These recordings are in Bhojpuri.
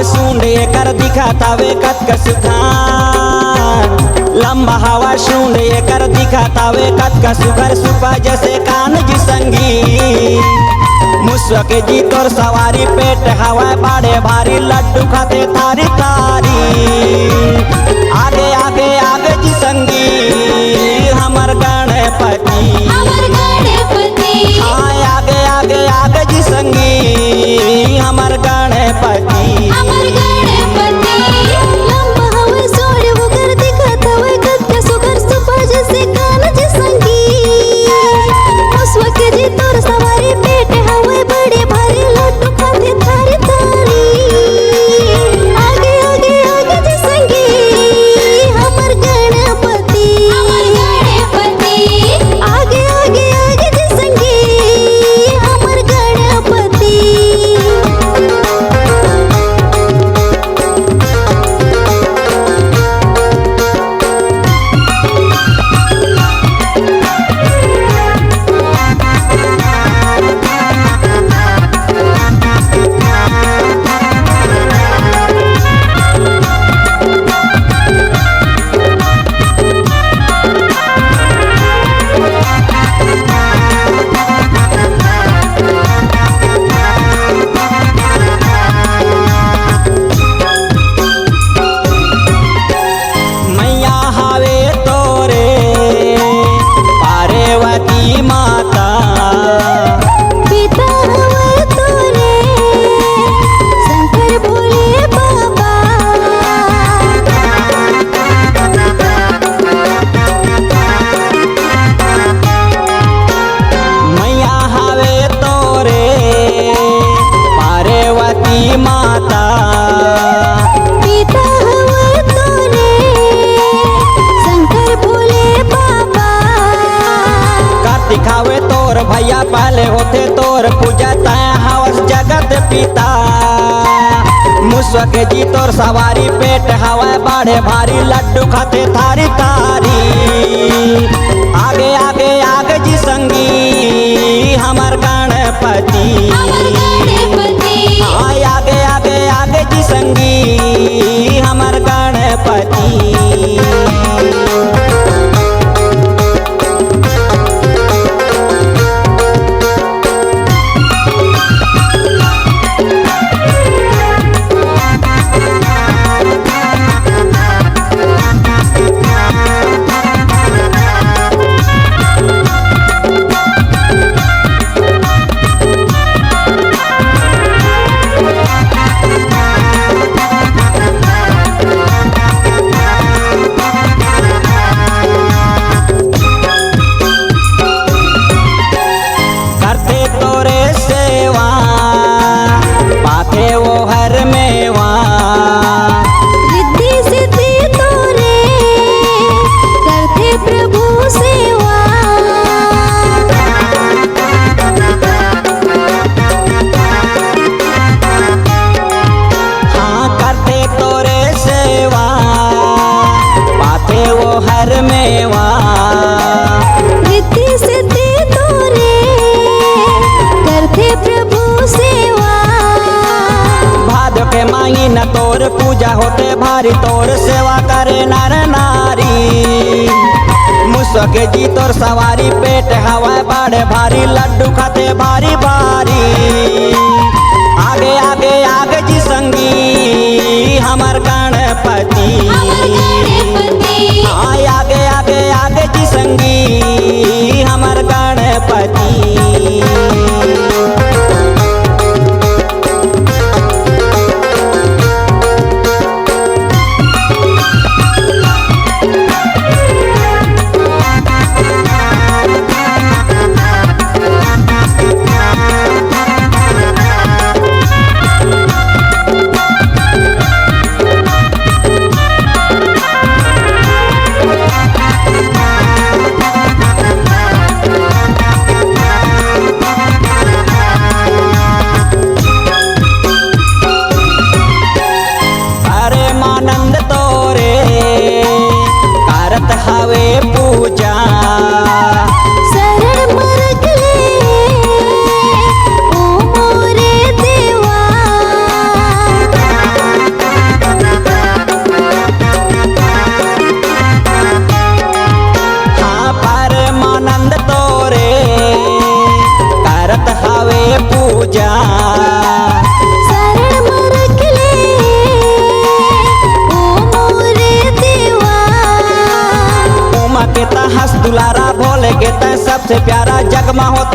सूंड एकर दिखातावे कतक सुधार। लंबा हवा सूंड एकर दिखातावे कतक सुघर सुपा जैसे कान जी संगी। मुस्वा के जी तोर सवारी पेट हवा बाड़े भारी लड्डू खाते थारी थारी। आगे आगे आगे जी संगी हमर गणपति। हाँ आगे आगे आगे जी संगी हमर गणपति। दिखावे तोर भैया पहले होते तोर पूजा तय हवस जगत पिता। मुस्वा के जी तोर सवारी पेट हवा बाढ़े भारी लड्डू खाते थारी थारी। आगे आगे आगे जी संगी हमर गणपति। आगे आगे आगे जी संगी हमर गणपति। न तोर पूजा होते भारी तोर सेवा करे नर नारी। मुस्वा के जी तोर सवारी पेट हवा बाड़े भारी लड्डू खाते भारी भारी। आगे आगे आगे जी संगी हमर गणपति। आगे आगे आगे जी संगी हमर गणपति।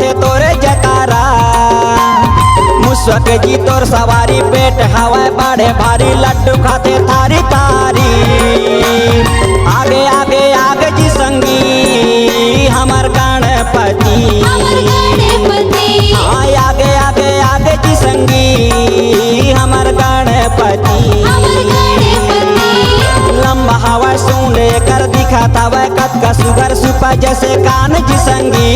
गाथे तोरे जकारा। मुस्वक जी तोर सवारी पेट हवा बाढ़े भारी लड्डू खाते थारी तारी। आगे आगे आगे जी संगी हमर गणपति। आगे आगे आगे जी संगी हमर गणपति। लंबा हवा सुन कर दिखाता वह कद का सुगर सुपा जैसे कान जी संगी।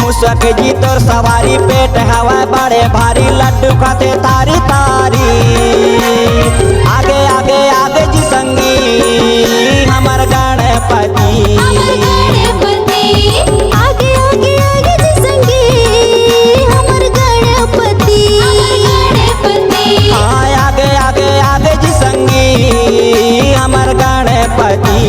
मुस्वक जी तोर सवारी पेट हवा बड़े भारी लड्डू खाते तारी तारी। आगे आगे आगे जी संगी हमर गणपति। आगे आगे आगे जी संगी हमर गणपति। आगे आगे आगे जी संगी हमर गणपति।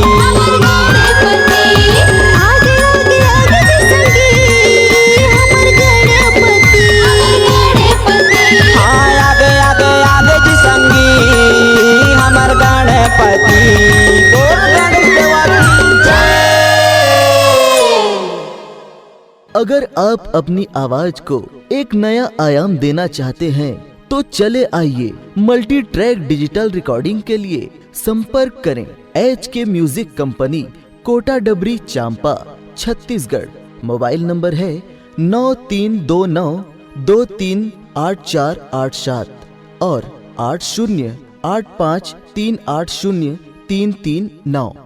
अगर आप अपनी आवाज को एक नया आयाम देना चाहते हैं तो चले आइए मल्टी ट्रैक डिजिटल रिकॉर्डिंग के लिए संपर्क करें HK म्यूजिक कंपनी, कोटा डबरी, चांपा, छत्तीसगढ़। मोबाइल नंबर है 9329238487 और 8085380339।